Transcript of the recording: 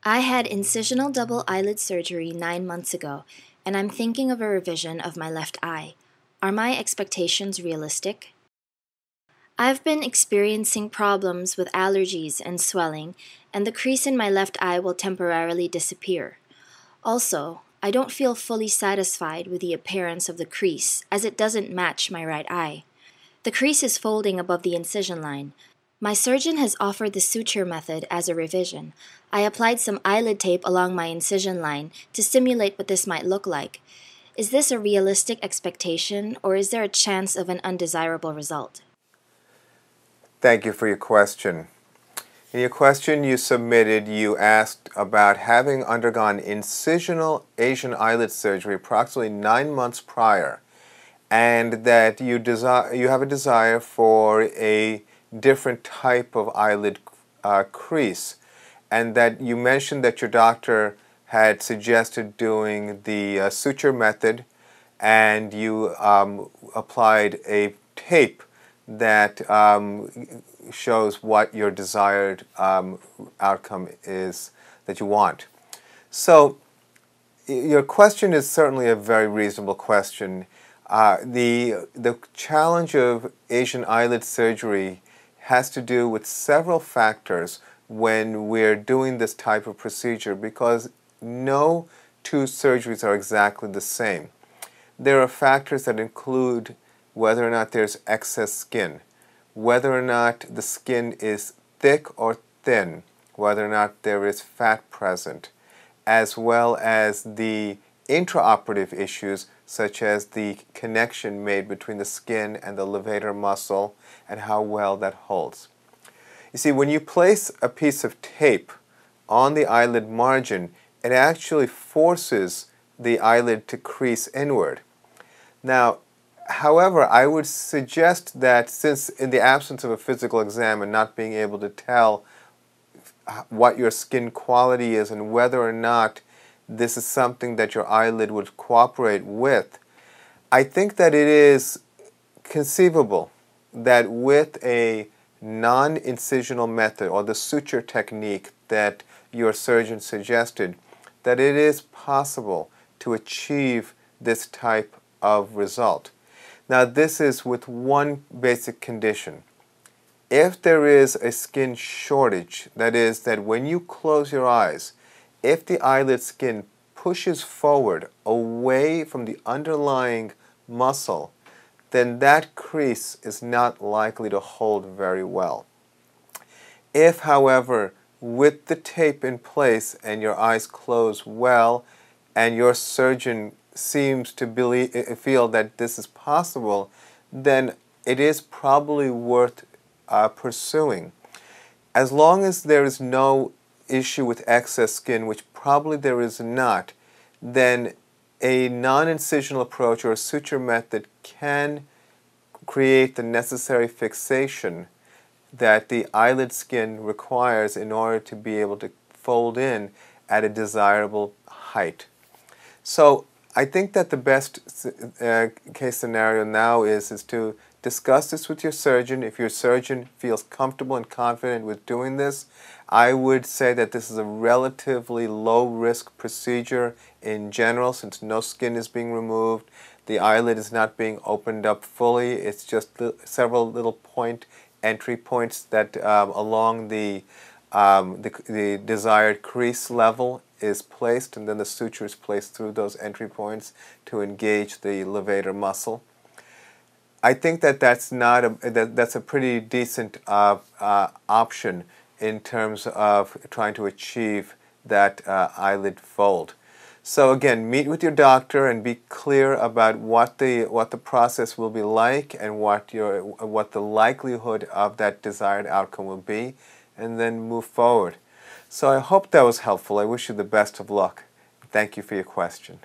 I had incisional double eyelid surgery 9 months ago, and I'm thinking of a revision of my left eye. Are my expectations realistic? I've been experiencing problems with allergies and swelling, and the crease in my left eye will temporarily disappear. Also, I don't feel fully satisfied with the appearance of the crease, as it doesn't match my right eye. The crease is folding above the incision line. My surgeon has offered the suture method as a revision. I applied some eyelid tape along my incision line to simulate what this might look like. Is this a realistic expectation, or is there a chance of an undesirable result? Thank you for your question. In your question you submitted, you asked about having undergone incisional Asian eyelid surgery approximately 9 months prior, and that you have a desire for a different type of eyelid crease, and that you mentioned that your doctor had suggested doing the suture method, and you applied a tape that shows what your desired outcome is that you want. So your question is certainly a very reasonable question. The challenge of Asian eyelid surgery has to do with several factors when we're doing this type of procedure, because no two surgeries are exactly the same. There are factors that include whether or not there's excess skin, whether or not the skin is thick or thin, whether or not there is fat present, as well as the intra-operative issues such as the connection made between the skin and the levator muscle and how well that holds. You see, when you place a piece of tape on the eyelid margin, it actually forces the eyelid to crease inward. Now, however, I would suggest that since in the absence of a physical exam and not being able to tell what your skin quality is and whether or not this is something that your eyelid would cooperate with, I think that it is conceivable that with a non-incisional method or the suture technique that your surgeon suggested, that it is possible to achieve this type of result. Now, this is with one basic condition. If there is a skin shortage, that is, that when you close your eyes, if the eyelid skin pushes forward away from the underlying muscle, then that crease is not likely to hold very well. If, however, with the tape in place and your eyes close well, and your surgeon seems to feel that this is possible, then it is probably worth pursuing. As long as there is no issue with excess skin, which probably there is not, then a non-incisional approach or a suture method can create the necessary fixation that the eyelid skin requires in order to be able to fold in at a desirable height. So I think that the best case scenario now is to discuss this with your surgeon. If your surgeon feels comfortable and confident with doing this, I would say that this is a relatively low-risk procedure in general, since no skin is being removed. The eyelid is not being opened up fully. It's just several little entry points that along the desired crease level is placed, and then the suture is placed through those entry points to engage the levator muscle. I think that that's a pretty decent option in terms of trying to achieve that eyelid fold. So again, meet with your doctor and be clear about what the process will be like and what the likelihood of that desired outcome will be, and then move forward. So I hope that was helpful. I wish you the best of luck. Thank you for your question.